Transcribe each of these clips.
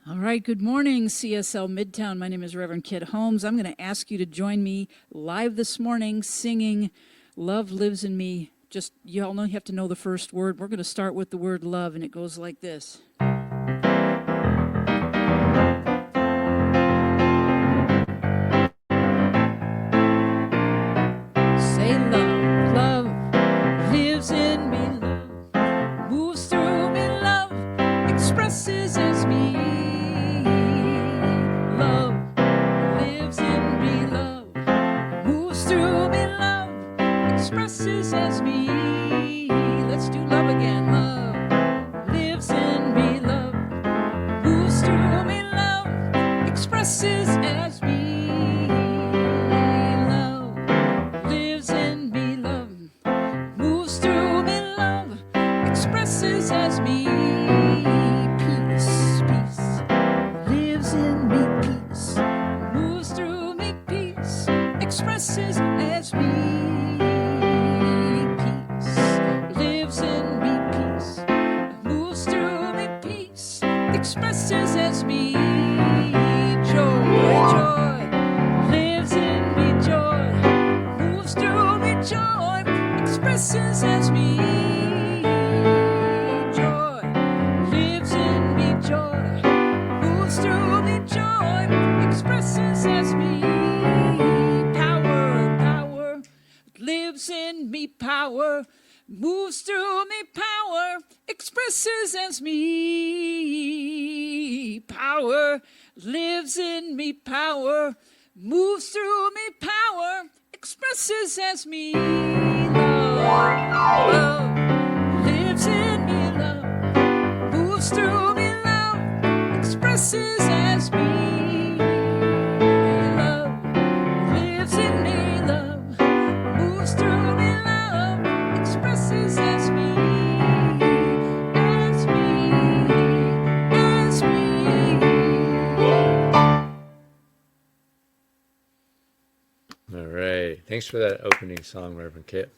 All right, good morning, CSL Midtown. My name is Reverend Kit Holmes. I'm going to ask you to join me live this morning singing Love Lives in Me. Just, you all know you have to know the first word. We're going to start with the word love, and it goes like this. Say love, love lives in me, love moves through me, love expresses as me. Love lives in me, love moves through me, love expresses as me. Let's do love again. Love lives in me, love moves through me, love expresses as me. Love lives in me, love moves through me, love expresses as me. Peace, peace lives in me, peace moves through me, peace expresses as me. Peace lives in me, peace moves through me, peace expresses as me. Joy, joy lives in me, joy moves through me, joy expresses as me. Joy lives in me, joy moves through me, joy expresses as me. Power, power lives in me, power moves through me, power expresses as me. Power lives in me, power moves through me, power expresses as me. Love, love lives in me, love moves through me, love expresses as me. Love lives in me, love moves through me, love expresses as me. As me, as me. All right. Thanks for that opening song, Reverend Kit.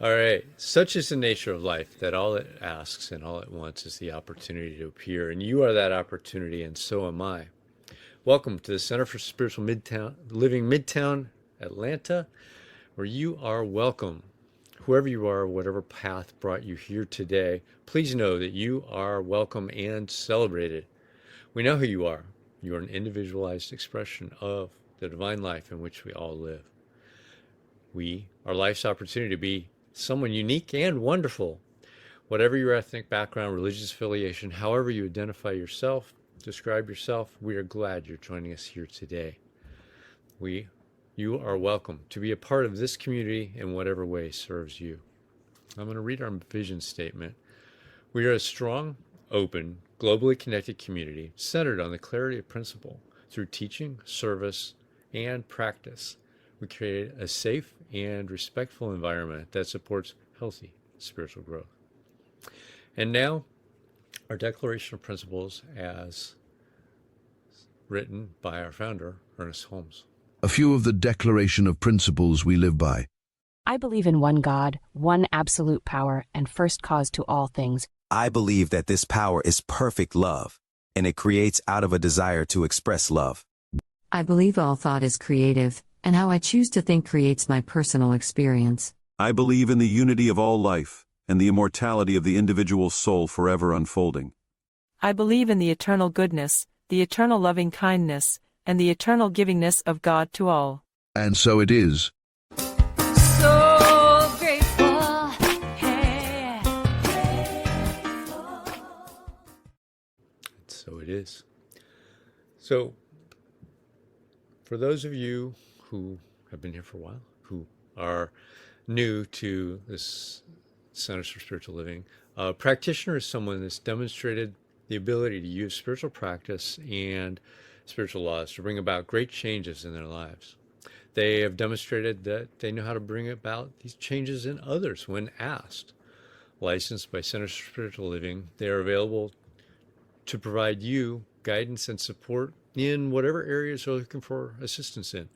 All right. Such is the nature of life that all it asks and all it wants is the opportunity to appear. And you are that opportunity, and so am I. Welcome to the Center for Spiritual Living Midtown Atlanta, where you are welcome. Whoever you are, whatever path brought you here today, please know that you are welcome and celebrated. We know who you are. You are an individualized expression of the divine life in which we all live. We are life's opportunity to be someone unique and wonderful. Whatever your ethnic background, religious affiliation, however you identify yourself, describe yourself, we are glad you're joining us here today. You are welcome to be a part of this community in whatever way serves you. I'm going to read our vision statement. We are a strong, open, globally connected community centered on the clarity of principle. Through teaching, service, and practice, we create a safe and respectful environment that supports healthy spiritual growth. And now, our Declaration of Principles as written by our founder, Ernest Holmes. A few of the Declaration of Principles we live by. I believe in one God, one absolute power, and first cause to all things. I believe that this power is perfect love, and it creates out of a desire to express love. I believe all thought is creative, and how I choose to think creates my personal experience. I believe in the unity of all life, and the immortality of the individual soul forever unfolding. I believe in the eternal goodness, the eternal loving kindness, and the eternal givingness of God to all. And so it is. So grateful. Hey. So it is. So, for those of you who have been here for a while, who are new to this Centers for Spiritual Living, a practitioner is someone that's demonstrated the ability to use spiritual practice and spiritual laws to bring about great changes in their lives. They have demonstrated that they know how to bring about these changes in others when asked. Licensed by Centers for Spiritual Living, they are available to provide you guidance and support in whatever areas you're looking for assistance in.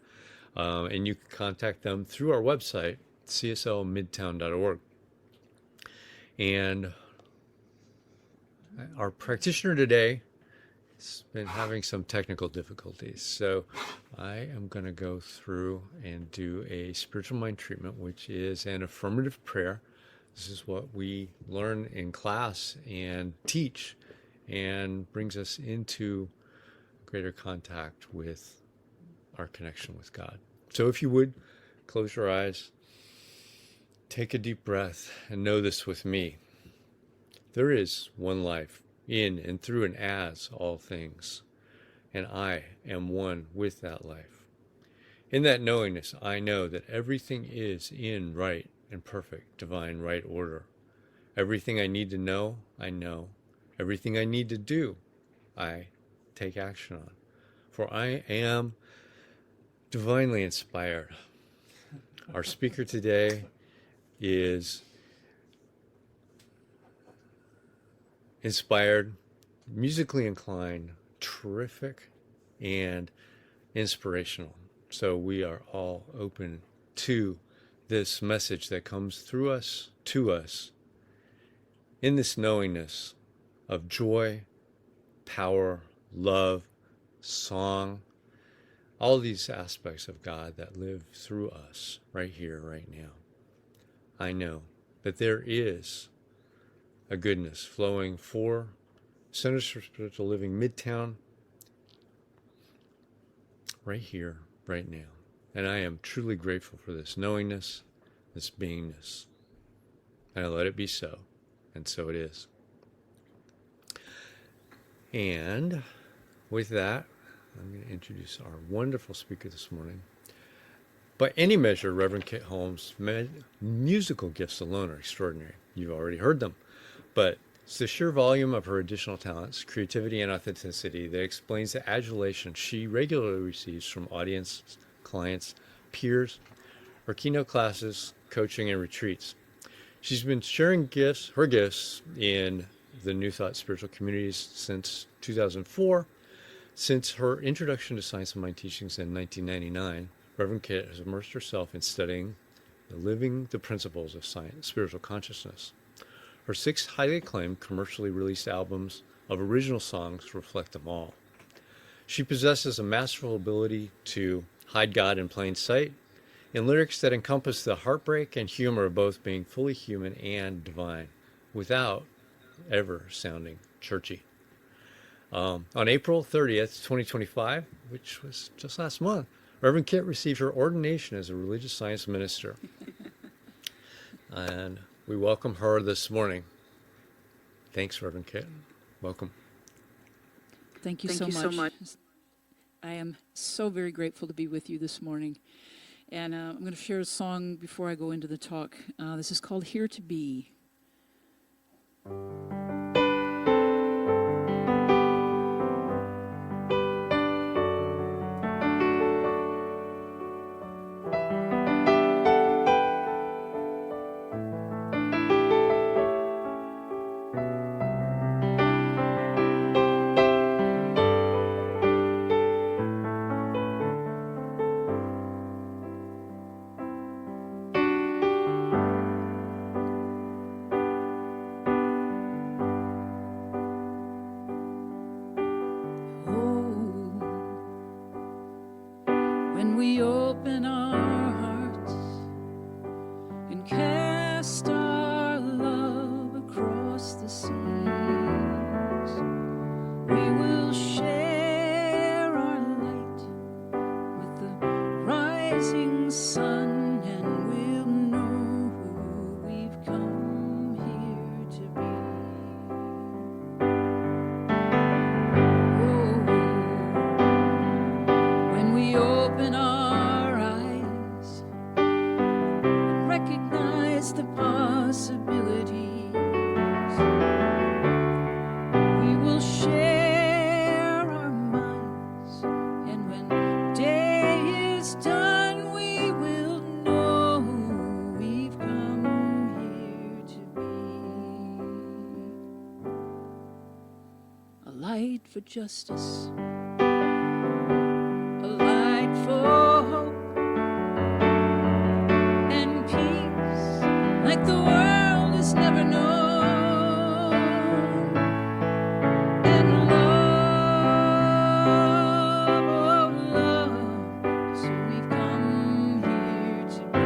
And you can contact them through our website, cslmidtown.org. And our practitioner today has been having some technical difficulties. So I am going to go through and do a spiritual mind treatment, which is an affirmative prayer. This is what we learn in class and teach, and brings us into greater contact with our connection with God. So if you would, close your eyes, take a deep breath, and know this with me. There is one life in and through and as all things, and I am one with that life. In that knowingness, I know that everything is in right and perfect divine right order. Everything I need to know, I know. Everything I need to do, I take action on. For I am divinely inspired. Our speaker today is inspired, musically inclined, terrific, and inspirational. So we are all open to this message that comes through us, to us, in this knowingness of joy, power, love, song, all these aspects of God that live through us right here, right now. I know that there is a goodness flowing for Centers for Spiritual Living Midtown right here, right now. And I am truly grateful for this knowingness, this beingness. And I let it be so. And so it is. And with that, I'm going to introduce our wonderful speaker this morning. By any measure, Reverend Kit Holmes' musical gifts alone are extraordinary. You've already heard them. But it's the sheer volume of her additional talents, creativity, and authenticity that explains the adulation she regularly receives from audience, clients, peers, her keynote classes, coaching, and retreats. She's been sharing her gifts in the New Thought spiritual communities since 2004. Since her introduction to Science of Mind teachings in 1999, Reverend Kit has immersed herself in studying living the principles of science, spiritual consciousness. Her 6 highly acclaimed commercially released albums of original songs reflect them all. She possesses a masterful ability to hide God in plain sight in lyrics that encompass the heartbreak and humor of both being fully human and divine, without ever sounding churchy. On April 30th, 2025, which was just last month, Reverend Kit received her ordination as a religious science minister. And we welcome her this morning. Thanks, Reverend Kit. Welcome. Thank you so much. I am so very grateful to be with you this morning. And I'm going to share a song before I go into the talk. This is called Here to Be. light for justice, a light for hope and peace like the world has never known, and love, oh love, so we've come here to be.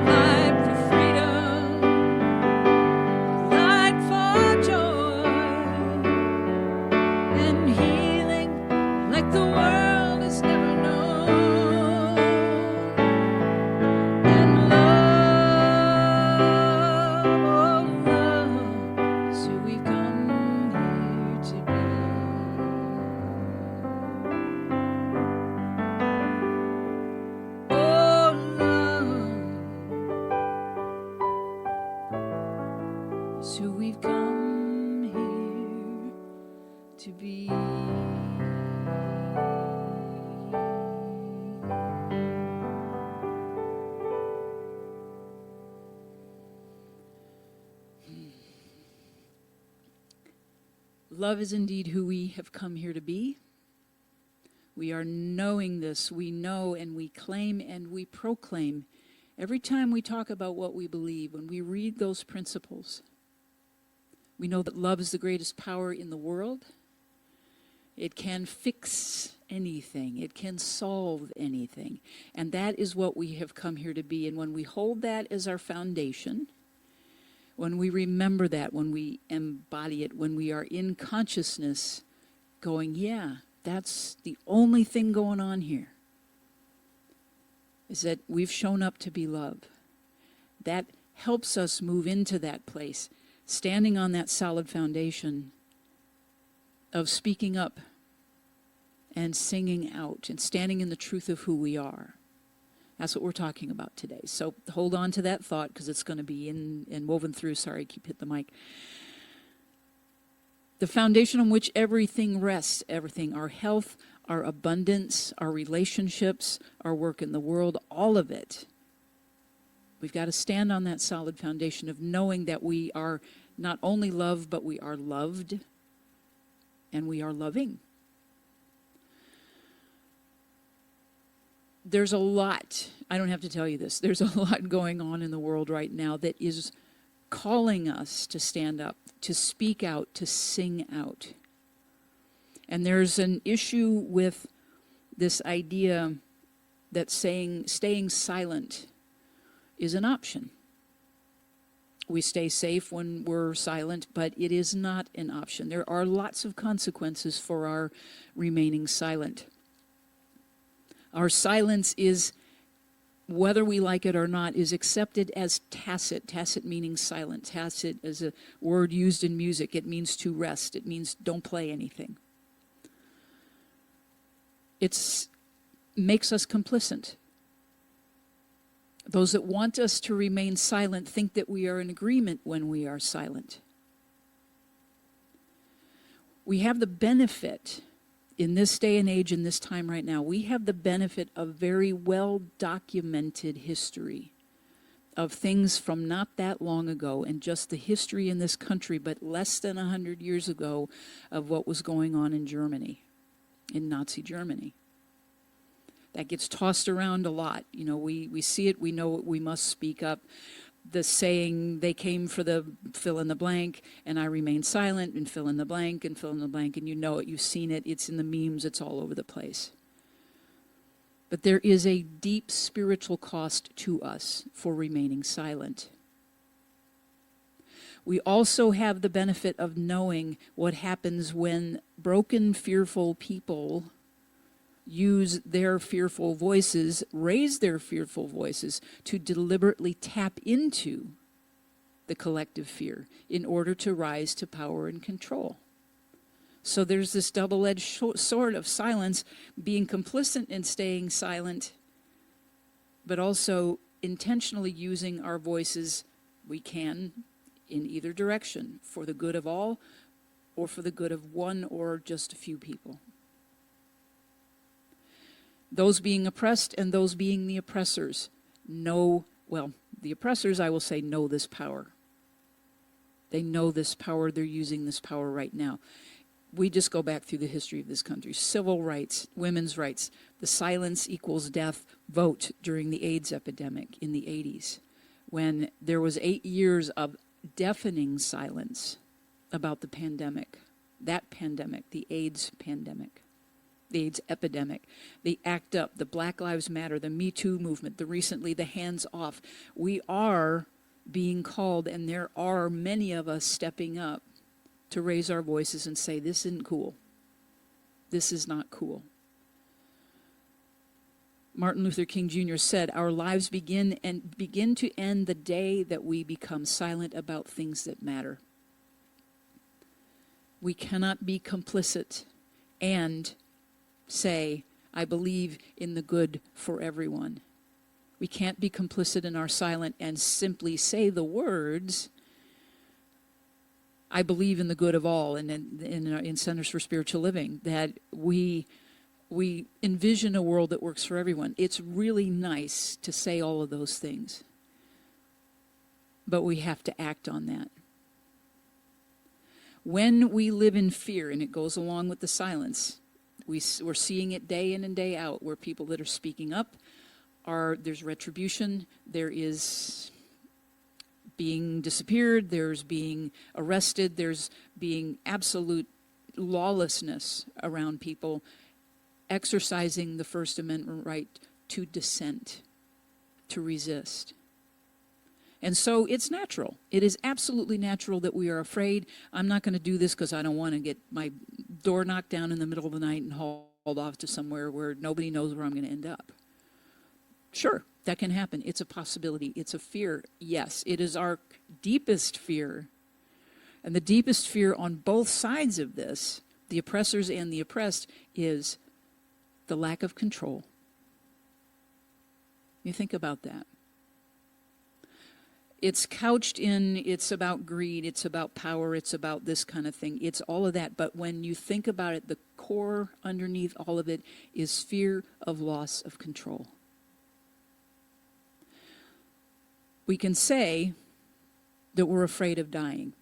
Light for freedom, light for joy and healing like the world has never known, and love, oh love, so we've come here to be. Oh love, so we've come here to be. Love is indeed who we have come here to be. We are knowing this. We know and we claim and we proclaim every time we talk about what we believe, when we read those principles. We know that love is the greatest power in the world. It can fix anything. It can solve anything. And that is what we have come here to be. And when we hold that as our foundation, when we remember that, when we embody it, when we are in consciousness going, yeah, that's the only thing going on here, is that we've shown up to be love. That helps us move into that place, standing on that solid foundation of speaking up and singing out and standing in the truth of who we are. That's what we're talking about today. So hold on to that thought, because it's going to be in and woven through. Sorry, I keep hitting the mic. The foundation on which everything rests, everything, our health, our abundance, our relationships, our work in the world, all of it. We've got to stand on that solid foundation of knowing that we are not only loved, but we are loved and we are loving. There's a lot, I don't have to tell you this, there's a lot going on in the world right now that is calling us to stand up, to speak out, to sing out. And there's an issue with this idea that staying silent is an option. We stay safe when we're silent, but it is not an option. There are lots of consequences for our remaining silent. Our silence is, whether we like it or not, is accepted as tacit. Tacit meaning silent. Tacit is a word used in music. It means to rest. It means don't play anything. It makes us complicit. Those that want us to remain silent think that we are in agreement when we are silent. We have the benefit, in this day and age, in this time right now, we have the benefit of very well documented history of things from not that long ago, and just the history in this country, but less than 100 years ago, of what was going on in Germany, in Nazi Germany. That gets tossed around a lot. You know, we see it, we know it, we must speak up. The saying, they came for the fill in the blank, and I remain silent, and fill in the blank, and fill in the blank, and you know it, you've seen it, it's in the memes, it's all over the place. But there is a deep spiritual cost to us for remaining silent. We also have the benefit of knowing what happens when broken, fearful people use their fearful voices, raise their fearful voices to deliberately tap into the collective fear in order to rise to power and control. So there's this double-edged sword of silence, being complicit in staying silent, but also intentionally using our voices, we can, in either direction, for the good of all or for the good of one or just a few people. Those being oppressed and those being the oppressors know, well, the oppressors, I will say, know this power. They know this power. They're using this power right now. We just go back through the history of this country. Civil rights, women's rights, the silence equals death vote during the AIDS epidemic in the 80s, when there was 8 years of deafening silence about the pandemic, that pandemic, the AIDS pandemic, the AIDS epidemic, the ACT UP, the Black Lives Matter, the Me Too movement, the recently the Hands Off. We are being called, and there are many of us stepping up to raise our voices and say, this isn't cool. This is not cool. Martin Luther King Jr. said, our lives begin to end the day that we become silent about things that matter. We cannot be complicit and say, I believe in the good for everyone. We can't be complicit in our silence and simply say the words, I believe in the good of all, and in Centers for Spiritual Living, that we envision a world that works for everyone. It's really nice to say all of those things, but we have to act on that. When we live in fear, and it goes along with the silence, we're seeing it day in and day out, where people that are speaking up there's retribution, there is being disappeared, there's being arrested, there's being absolute lawlessness around people exercising the First Amendment right to dissent, to resist. And so it's natural. It is absolutely natural that we are afraid. I'm not going to do this because I don't want to get my door knocked down in the middle of the night and hauled off to somewhere where nobody knows where I'm going to end up. Sure, that can happen. It's a possibility. It's a fear. Yes, it is our deepest fear. And the deepest fear on both sides of this, the oppressors and the oppressed, is the lack of control. You think about that. It's couched in, it's about greed, it's about power, it's about this kind of thing. It's all of that. But when you think about it, the core underneath all of it is fear of loss of control. We can say that we're afraid of dying.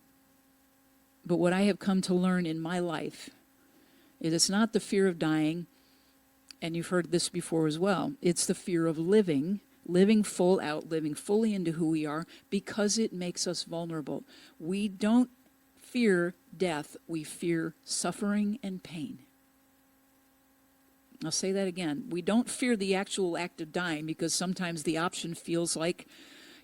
But what I have come to learn in my life is it's not the fear of dying, and you've heard this before as well. It's the fear of living full out, living fully into who we are, because it makes us vulnerable. We don't fear death, we fear suffering and pain. I'll say that again. We don't fear the actual act of dying, because sometimes the option feels like,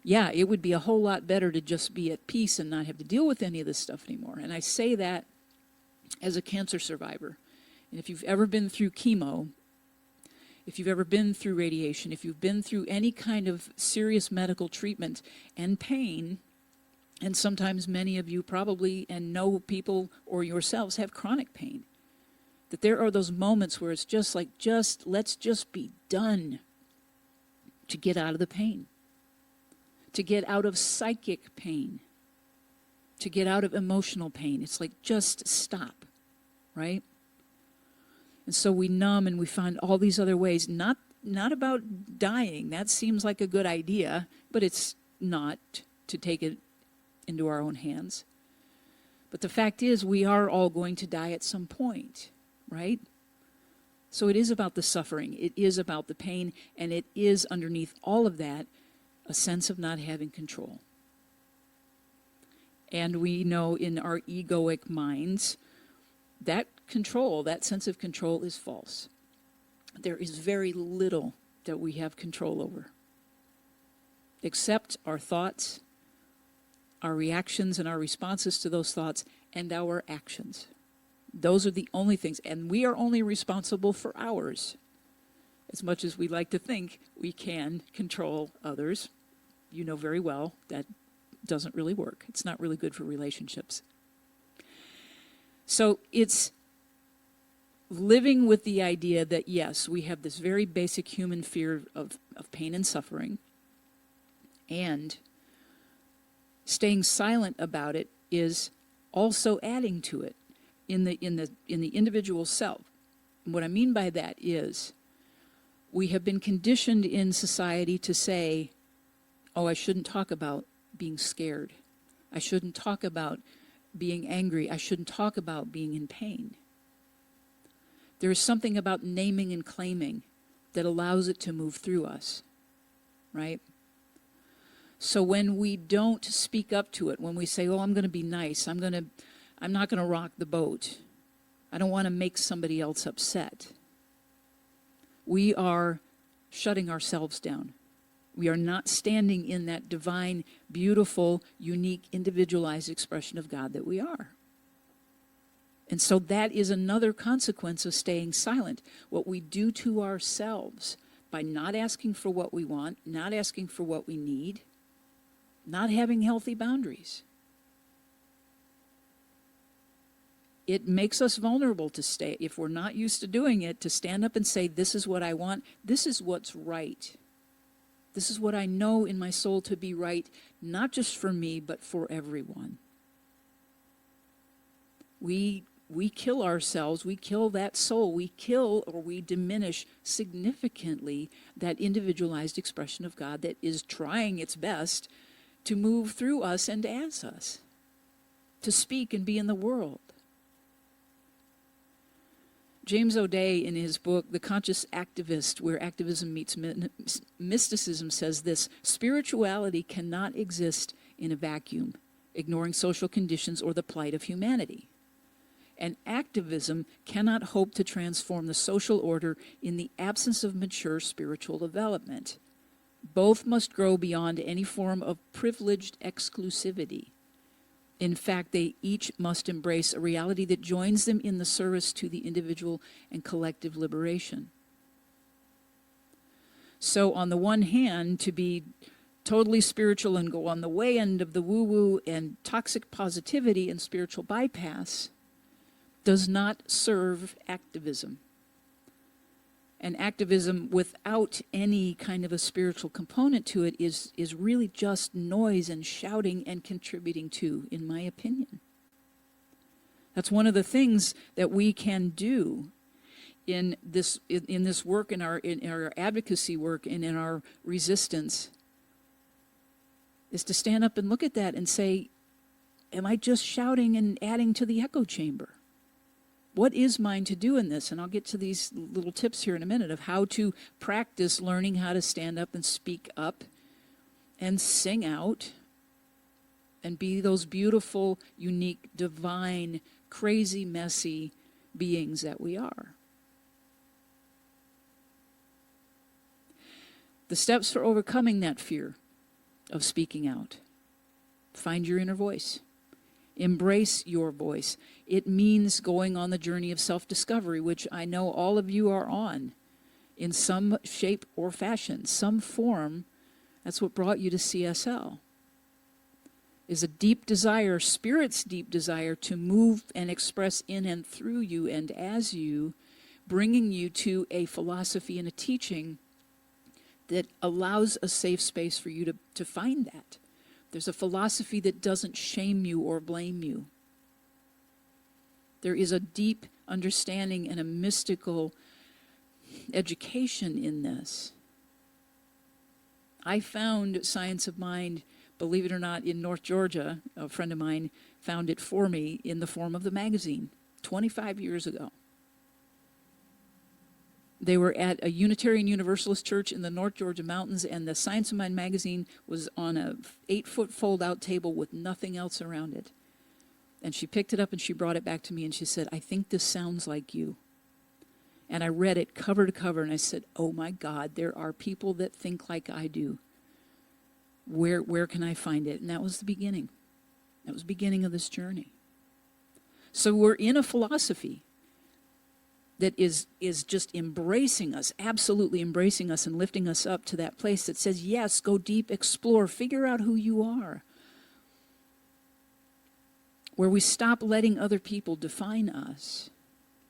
yeah, it would be a whole lot better to just be at peace and not have to deal with any of this stuff anymore. And I say that as a cancer survivor. And if you've ever been through chemo, if you've ever been through radiation, if you've been through any kind of serious medical treatment and pain, and sometimes many of you probably and know people or yourselves have chronic pain, that there are those moments where it's just like, let's just be done, to get out of the pain, to get out of psychic pain, to get out of emotional pain. It's like, just stop, right? And so we numb and we find all these other ways, not about dying. That seems like a good idea, but it's not, to take it into our own hands. But the fact is, we are all going to die at some point, right? So it is about the suffering. It is about the pain. And it is, underneath all of that, a sense of not having control. And we know in our egoic minds that control, that sense of control, is false. There is very little that we have control over, except our thoughts, our reactions and our responses to those thoughts, and our actions. Those are the only things, and we are only responsible for ours. As much as we like to think we can control others, you know very well that doesn't really work. It's not really good for relationships. So it's living with the idea that, yes, we have this very basic human fear of pain and suffering, and staying silent about it is also adding to it in the individual self. And what I mean by that is, we have been conditioned in society to say, oh, I shouldn't talk about being scared. I shouldn't talk about being angry. I shouldn't talk about being in pain. There is something about naming and claiming that allows it to move through us, right? So when we don't speak up to it, when we say, oh, I'm going to be nice, I'm not going to rock the boat, I don't want to make somebody else upset, we are shutting ourselves down. We are not standing in that divine, beautiful, unique, individualized expression of God that we are. And so that is another consequence of staying silent. What we do to ourselves by not asking for what we want, not asking for what we need, not having healthy boundaries. It makes us vulnerable to stay, if we're not used to doing it, to stand up and say, this is what I want, this is what's right. This is what I know in my soul to be right, not just for me, but for everyone. We kill ourselves, we kill that soul, we kill or we diminish significantly that individualized expression of God that is trying its best to move through us and as us, to speak and be in the world. James O'Day, in his book, The Conscious Activist, Where Activism Meets Mysticism, says this: spirituality cannot exist in a vacuum, ignoring social conditions or the plight of humanity. And activism cannot hope to transform the social order in the absence of mature spiritual development. Both must grow beyond any form of privileged exclusivity. In fact, they each must embrace a reality that joins them in the service to the individual and collective liberation. So on the one hand, to be totally spiritual and go on the way end of the woo-woo and toxic positivity and spiritual bypass does not serve activism. And activism without any kind of a spiritual component to it is really just noise and shouting and contributing to, in my opinion. That's one of the things that we can do in this work, in our advocacy work, and in our resistance, is to stand up and look at that and say, am I just shouting and adding to the echo chamber? What is mine to do in this? And I'll get to these little tips here in a minute of how to practice learning how to stand up and speak up and sing out and be those beautiful, unique, divine, crazy, messy beings that we are. The steps for overcoming that fear of speaking out: find your inner voice. Embrace your voice. It means going on the journey of self-discovery, which I know all of you are on in some shape or fashion, some form. That's what brought you to CSL, is a deep desire, Spirit's deep desire, to move and express in and through you and as you, bringing you to a philosophy and a teaching that allows a safe space for you to find that. There's a philosophy that doesn't shame you or blame you. There is a deep understanding and a mystical education in this. I found Science of Mind, believe it or not, in North Georgia. A friend of mine found it for me in the form of the magazine 25 years ago. They were at a Unitarian Universalist church in the North Georgia mountains, and the Science of Mind magazine was on a 8-foot fold-out table with nothing else around it. And she picked it up and she brought it back to me and she said, I think this sounds like you. And I read it cover to cover and I said, oh my God, there are people that think like I do. Where can I find it? And that was the beginning. That was the beginning of this journey. So we're in a philosophy that is just embracing us, absolutely embracing us and lifting us up to that place that says, yes, go deep, explore, figure out who you are. Where we stop letting other people define us.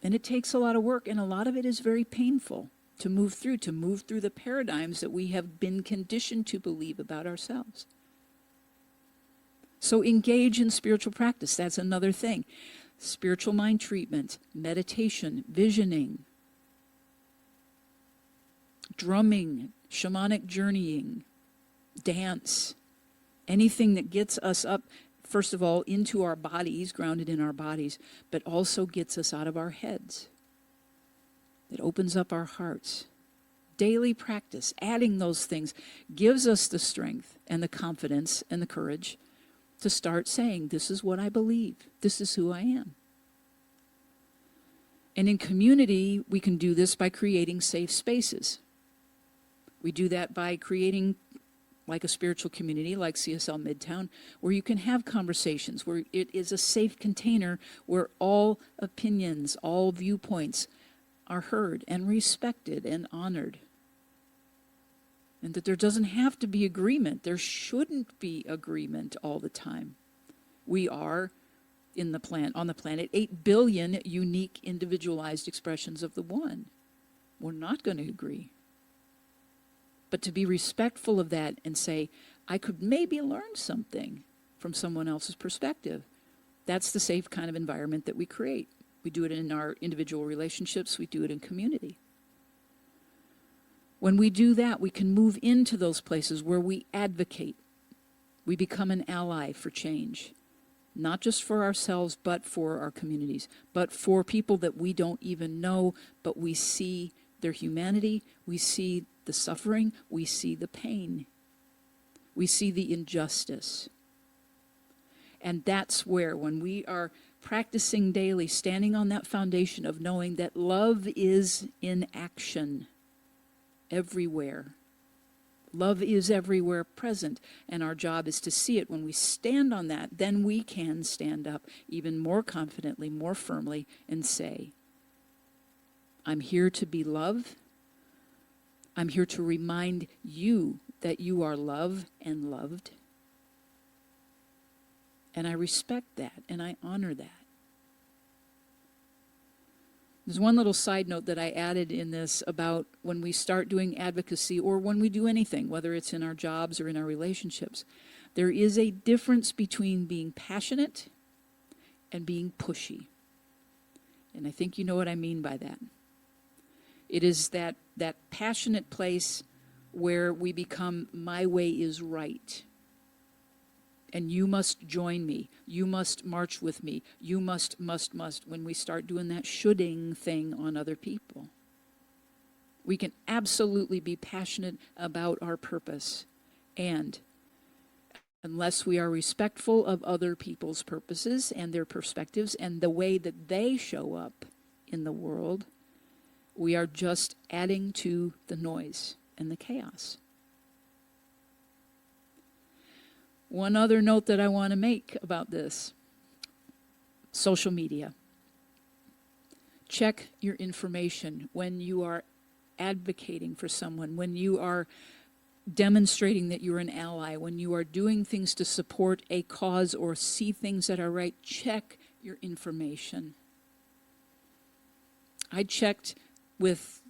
And it takes a lot of work, and a lot of it is very painful to move through the paradigms that we have been conditioned to believe about ourselves. So engage in spiritual practice. That's another thing. Spiritual mind treatment, meditation, visioning, drumming, shamanic journeying, dance, anything that gets us up, first of all, into our bodies, grounded in our bodies, but also gets us out of our heads. It opens up our hearts. Daily practice, adding those things, gives us the strength and the confidence and the courage to start saying, this is what I believe. This is who I am. And in community, we can do this by creating safe spaces. We do that by creating like a spiritual community like CSL Midtown, where you can have conversations, where it is a safe container where all opinions, all viewpoints are heard and respected and honored. And that there doesn't have to be agreement. There shouldn't be agreement all the time. We are on the planet 8 billion unique individualized expressions of the one. We're not going to agree. But to be respectful of that and say, I could maybe learn something from someone else's perspective. That's the safe kind of environment that we create. We do it in our individual relationships. We do it in community. When we do that, we can move into those places where we advocate. We become an ally for change, not just for ourselves, but for our communities, but for people that we don't even know, but we see their humanity, we see the suffering, we see the pain, we see the injustice. And that's where, when we are practicing daily, standing on that foundation of knowing that love is in action everywhere. Love is everywhere present, and our job is to see it. When we stand on that, then we can stand up even more confidently, more firmly, and say, I'm here to be love. I'm here to remind you that you are love and loved. And I respect that, and I honor that. There's one little side note that I added in this about when we start doing advocacy, or when we do anything, whether it's in our jobs or in our relationships. There is a difference between being passionate and being pushy. And I think you know what I mean by that. It is that passionate place where we become, my way is right. And you must join me. You must march with me. You must, when we start doing that shoulding thing on other people. We can absolutely be passionate about our purpose. And unless we are respectful of other people's purposes and their perspectives and the way that they show up in the world, we are just adding to the noise and the chaos. One other note that I want to make about this: social media. Check your information when you are advocating for someone, when you are demonstrating that you're an ally, when you are doing things to support a cause or see things that are right. Check your information. I checked with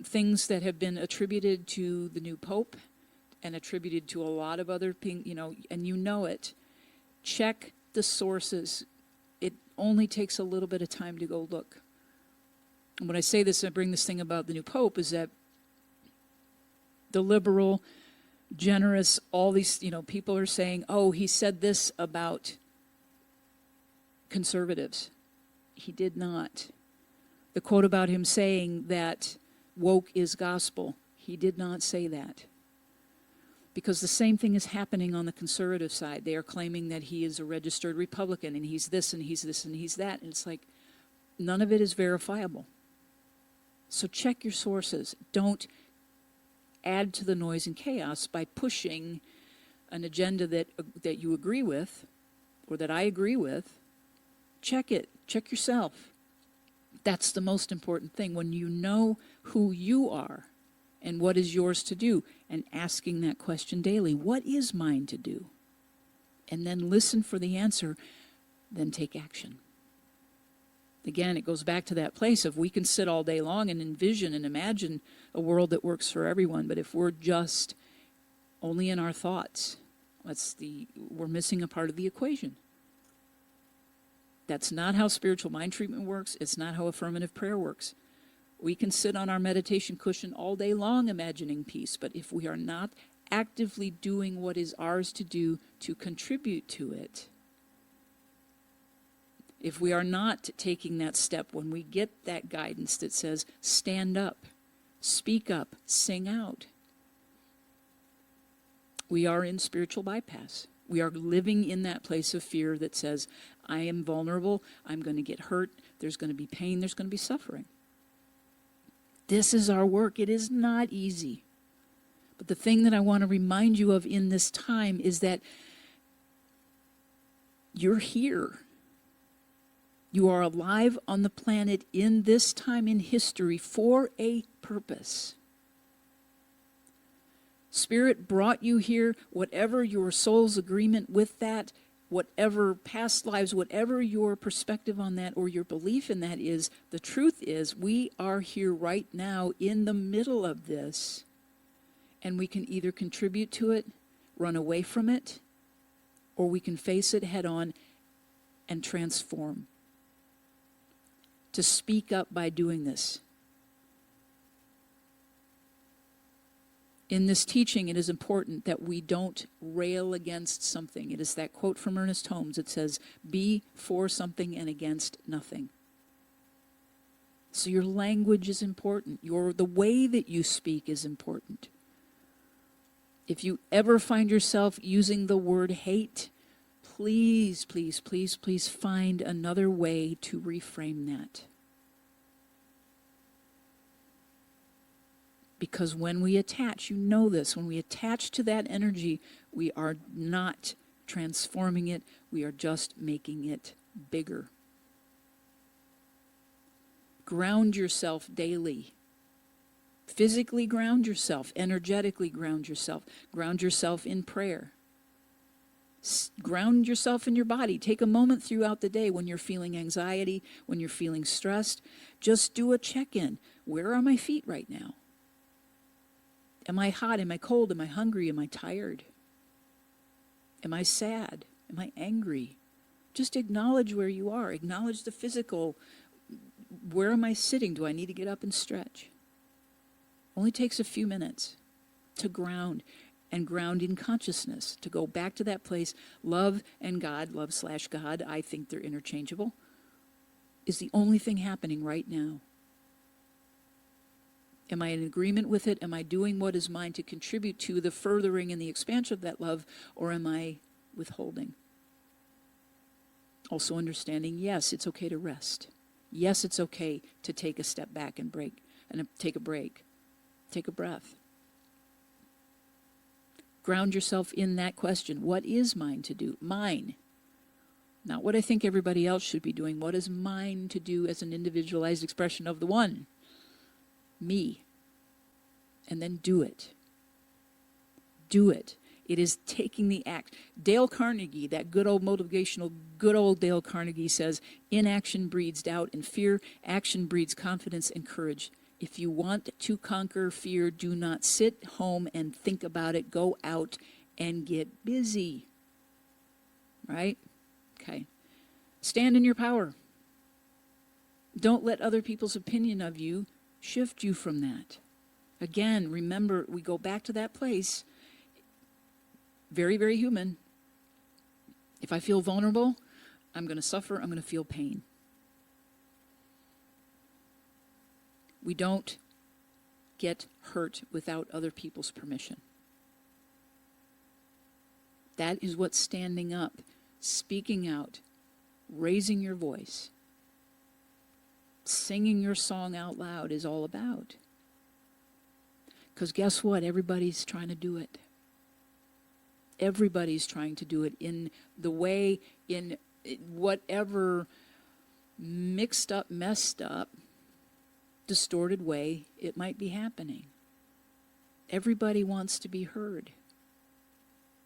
things that have been attributed to the new Pope and attributed to a lot of other things, and you know it. Check the sources. It only takes a little bit of time to go look. And when I say this, I bring this thing about the new Pope, is that the liberal, generous, all these, people are saying, oh, he said this about conservatives. He did not. The quote about him saying that woke is gospel, he did not say that. Because the same thing is happening on the conservative side. They are claiming that he is a registered Republican and he's this and he's this and he's that. And it's like, none of it is verifiable. So check your sources. Don't add to the noise and chaos by pushing an agenda that you agree with or that I agree with. Check it. Check yourself. That's the most important thing. When you know who you are and what is yours to do, and asking that question daily, what is mine to do? And then listen for the answer, then take action. Again, it goes back to that place of, we can sit all day long and envision and imagine a world that works for everyone, but if we're just only in our thoughts, we're missing a part of the equation. That's not how spiritual mind treatment works. It's not how affirmative prayer works. We can sit on our meditation cushion all day long imagining peace, but if we are not actively doing what is ours to do to contribute to it, if we are not taking that step, when we get that guidance that says, stand up, speak up, sing out, we are in spiritual bypass. We are living in that place of fear that says, I am vulnerable, I'm going to get hurt, there's going to be pain, there's going to be suffering. This is our work. It is not easy. But the thing that I want to remind you of in this time is that you're here. You are alive on the planet in this time in history for a purpose. Spirit brought you here, whatever your soul's agreement with that, whatever past lives, whatever your perspective on that or your belief in that is, the truth is we are here right now in the middle of this, and we can either contribute to it, run away from it, or we can face it head on and transform. To speak up by doing this. In this teaching, it is important that we don't rail against something. It is that quote from Ernest Holmes. It says, be for something and against nothing. So your language is important. The way that you speak is important. If you ever find yourself using the word hate, please, please, please, please find another way to reframe that. Because when we attach, you know this, when we attach to that energy, we are not transforming it, we are just making it bigger. Ground yourself daily. Physically ground yourself, energetically ground yourself in prayer. Ground yourself in your body. Take a moment throughout the day when you're feeling anxiety, when you're feeling stressed. Just do a check-in. Where are my feet right now? Am I hot? Am I cold? Am I hungry? Am I tired? Am I sad? Am I angry? Just acknowledge where you are. Acknowledge the physical. Where am I sitting? Do I need to get up and stretch? Only takes a few minutes to ground, and ground in consciousness, to go back to that place. Love and God, love/God, I think they're interchangeable, is the only thing happening right now. Am I in agreement with it? Am I doing what is mine to contribute to the furthering and the expansion of that love, or am I withholding? Also understanding, yes, it's okay to rest. Yes, it's okay to take a step back and break, and take a break. Take a breath. Ground yourself in that question. What is mine to do? Mine. Not what I think everybody else should be doing. What is mine to do as an individualized expression of the one? Me. And then do it. Do it. It is taking the act. Dale Carnegie, that good old motivational, good old Dale Carnegie says, inaction breeds doubt and fear. Action breeds confidence and courage. If you want to conquer fear, do not sit home and think about it. Go out and get busy. Right? Okay. Stand in your power. Don't let other people's opinion of you shift you from that. Again, remember, we go back to that place. Very, very human. If I feel vulnerable, I'm going to suffer, I'm going to feel pain. We don't get hurt without other people's permission. That is what standing up, speaking out, raising your voice, singing your song out loud is all about. Because guess what? Everybody's trying to do it. Everybody's trying to do it in the way, in whatever mixed up, messed up, distorted way it might be happening. Everybody wants to be heard.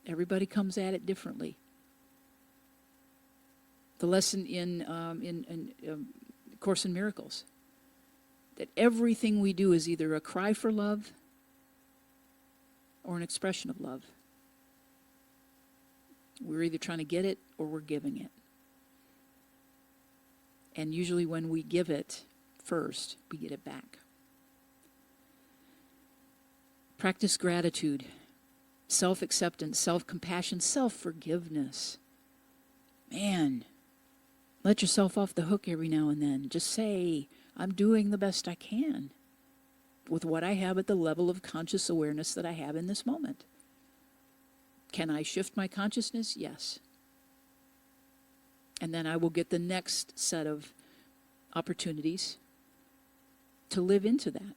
Everybody comes at it differently. The lesson in Course in Miracles, that everything we do is either a cry for love or an expression of love. We're either trying to get it or we're giving it. And usually when we give it first, we get it back. Practice gratitude, self-acceptance, self-compassion, self-forgiveness. Man, Let yourself off the hook every now and then. Just say, I'm doing the best I can with what I have at the level of conscious awareness that I have in this moment. Can I shift my consciousness? Yes. And then I will get the next set of opportunities to live into that.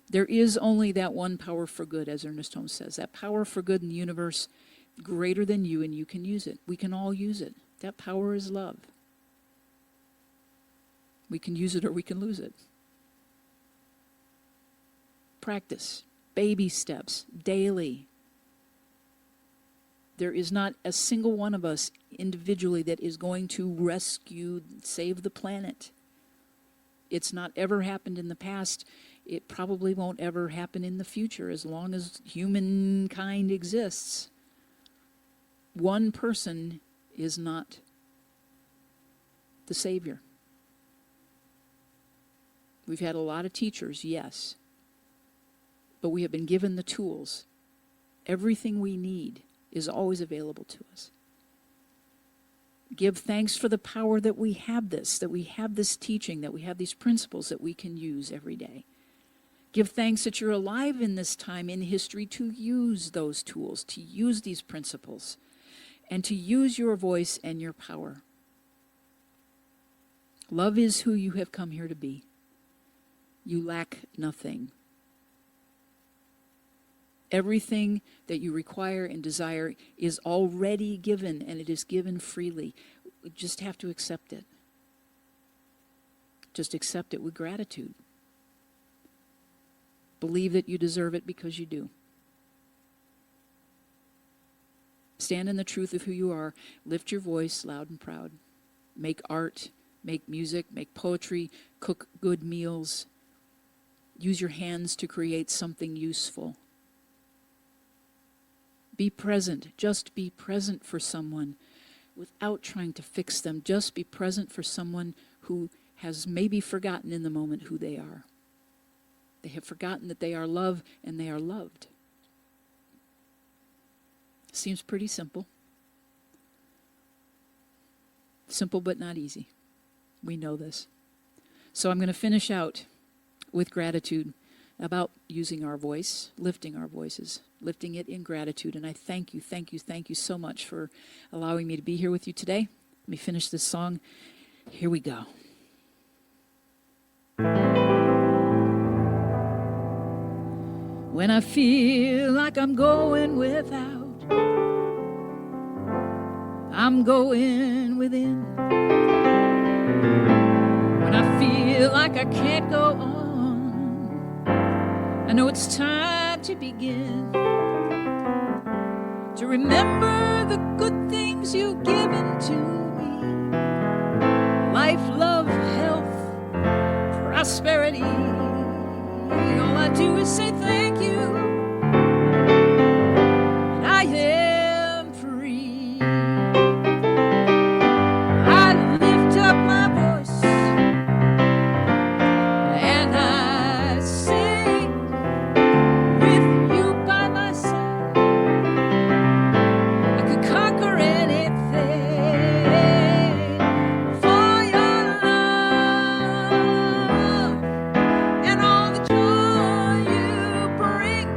There is only that one power for good, as Ernest Holmes says. That power for good in the universe, greater than you, and you can use it. We can all use it. That power is love. We can use it or we can lose it. Practice. Baby steps. Daily. There is not a single one of us individually that is going to rescue, save the planet. It's not ever happened in the past. It probably won't ever happen in the future as long as humankind exists. One person is not the savior. We've had a lot of teachers, yes, but we have been given the tools. Everything we need is always available to us. Give thanks for the power that we have this teaching, that we have these principles that we can use every day. Give thanks that you're alive in this time in history to use those tools, to use these principles, and to use your voice and your power. Love is who you have come here to be. You lack nothing. Everything that you require and desire is already given, and it is given freely. We just have to accept it. Just accept it with gratitude. Believe that you deserve it because you do. Stand in the truth of who you are. Lift your voice loud and proud. Make art, make music, make poetry, cook good meals. Use your hands to create something useful. Be present. Just be present for someone without trying to fix them. Just be present for someone who has maybe forgotten in the moment who they are. They have forgotten that they are loved and they are loved. Seems pretty simple. Simple but not easy. We know this. So I'm going to finish out with gratitude about using our voice, lifting our voices, lifting it in gratitude. And I thank you so much for allowing me to be here with you today. Let me finish this song. Here we go. When I feel like I'm going without, I'm going within. When I feel like I can't go on, I know it's time to begin. To remember the good things you've given to me. Life, love, health, prosperity. All I do is say thank you. And I am free. I lift up my voice and I sing with you by my side. I could conquer anything for your love and all the joy you bring.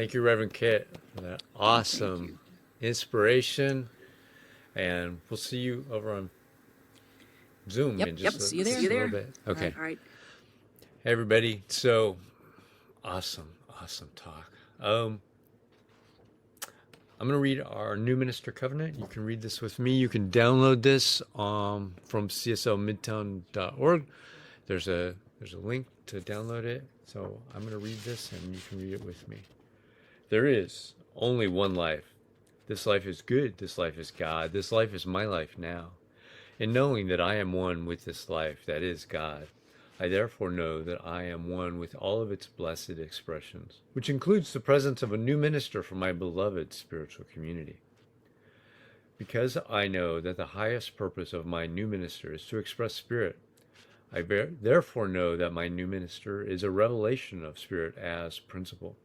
Thank you, Reverend Kit, for that awesome inspiration. And we'll see you over on Zoom Yep, in yep. just See you a there. little bit. Okay. All right. Hey, everybody. So awesome talk. I'm going to read our new minister covenant. You can read this with me. You can download this from cslmidtown.org. There's a link to download it. So I'm going to read this and you can read it with me. There is only one life. This life is good. This life is God. This life is my life now. And knowing that I am one with this life that is God, I therefore know that I am one with all of its blessed expressions, which includes the presence of a new minister for my beloved spiritual community. Because I know that the highest purpose of my new minister is to express spirit, I therefore know that my new minister is a revelation of spirit as principle.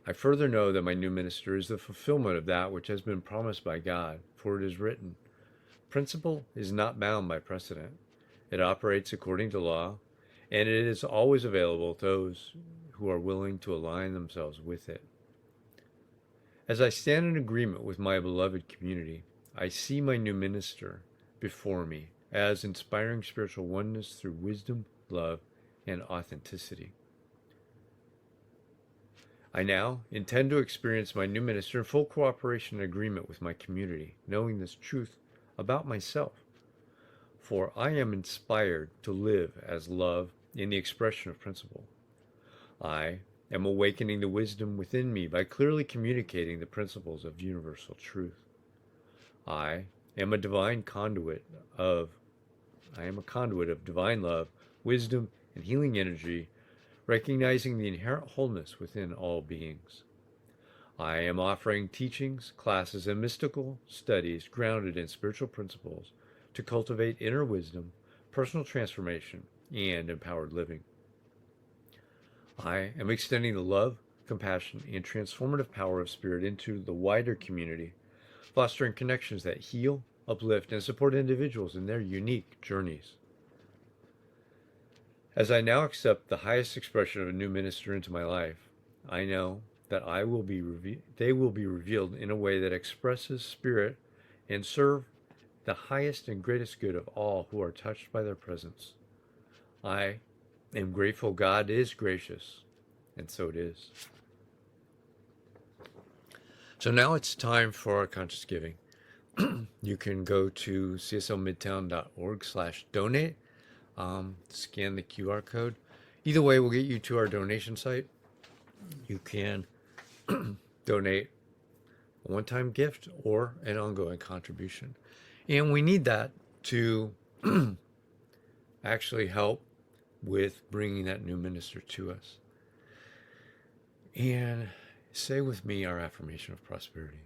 I further know that my new minister is the fulfillment of that which has been promised by God, for it is written, "Principle is not bound by precedent. It operates according to law, and it is always available to those who are willing to align themselves with it." As I stand in agreement with my beloved community, I see my new minister before me as inspiring spiritual oneness through wisdom, love, and authenticity. I now intend to experience my new minister in full cooperation and agreement with my community, knowing this truth about myself. For I am inspired to live as love in the expression of principle. I am awakening the wisdom within me by clearly communicating the principles of universal truth. I am a conduit of divine love, wisdom, and healing energy, recognizing the inherent wholeness within all beings. I am offering teachings, classes, and mystical studies grounded in spiritual principles to cultivate inner wisdom, personal transformation, and empowered living. I am extending the love, compassion, and transformative power of spirit into the wider community, fostering connections that heal, uplift, and support individuals in their unique journeys. As I now accept the highest expression of a new minister into my life, I know that they will be revealed in a way that expresses spirit and serve the highest and greatest good of all who are touched by their presence. I am grateful God is gracious, and so it is. So now it's time for our conscious giving. You can go to cslmidtown.org/donate, scan the QR code. Either way will get you to our donation site. You can donate a one-time gift or an ongoing contribution. And we need that to actually help with bringing that new minister to us. And say with me our affirmation of prosperity.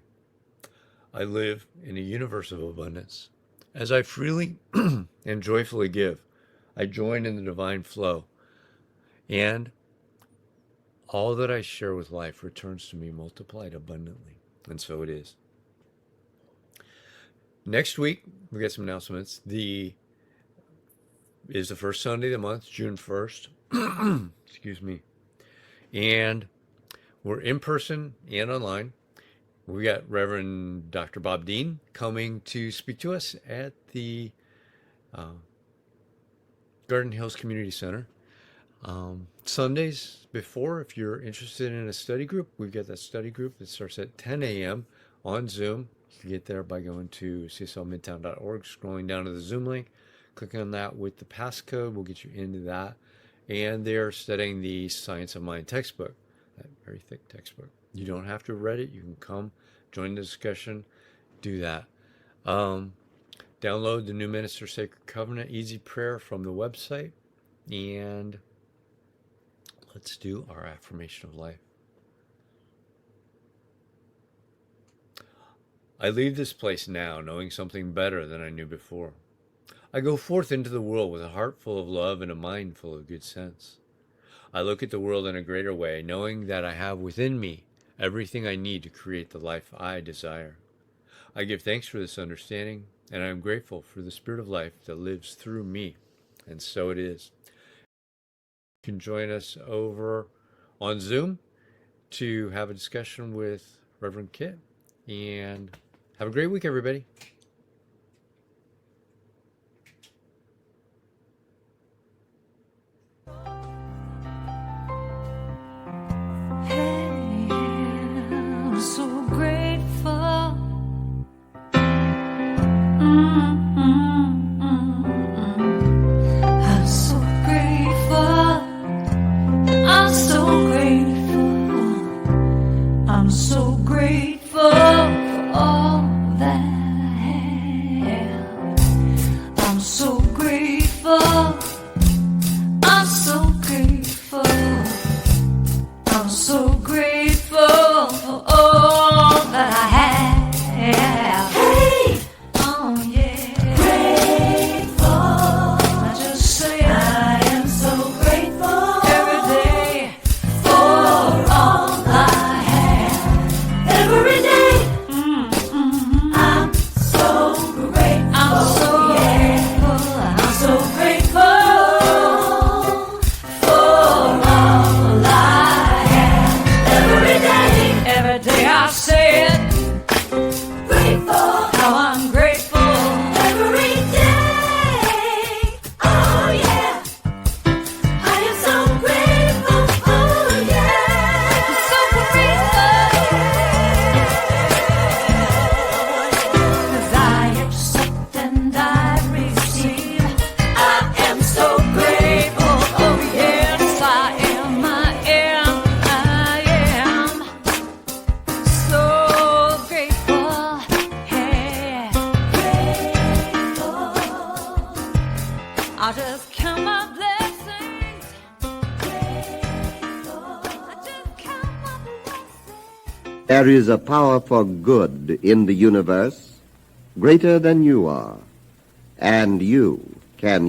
I live in a universe of abundance. As I freely and joyfully give, I join in the divine flow, and all that I share with life returns to me multiplied abundantly. And so it is. Next week, we get some announcements. Is the first Sunday of the month, June 1st. Excuse me. And we're in person and online. We got Reverend Dr. Bob Dean coming to speak to us at the Garden Hills Community Center. Sundays before, if you're interested in a study group, we've got that study group that starts at 10 a.m. on Zoom. You can get there by going to cslmidtown.org, scrolling down to the Zoom link, clicking on that with the passcode will get you into that. And they're studying the Science of Mind textbook, that very thick textbook. You don't have to have read it. You can come, join the discussion, do that. Download the New Minister Sacred Covenant Easy Prayer from the website, and let's do our affirmation of life. I leave this place now knowing something better than I knew before. I go forth into the world with a heart full of love and a mind full of good sense. I look at the world in a greater way, knowing that I have within me everything I need to create the life I desire. I give thanks for this understanding, and I am grateful for the spirit of life that lives through me. And so it is. You can join us over on Zoom to have a discussion with Reverend Kit. And have a great week, everybody. I'm so grateful. I'm so grateful. I'm so grateful. I'm so grateful for all that I have. I'm so grateful. I'm so grateful. I'm so grateful for all that I have. Hey, oh yeah, grateful. I just say I am so grateful every day for all I have. Every day, I'm so grateful. I'm so grateful. I'm so grateful for all I have. Every day I say it. Grateful. How I'm grateful. Every day. Oh yeah. I am so grateful. Oh yeah. I'm so grateful. 'Cause I accept and I receive. I am so grateful. Oh yes, I am. I am. I am so grateful. Hey, grateful. I'll just count my blessings. Grateful. I just count my blessings. There is a power for good in the universe greater than you are, and you can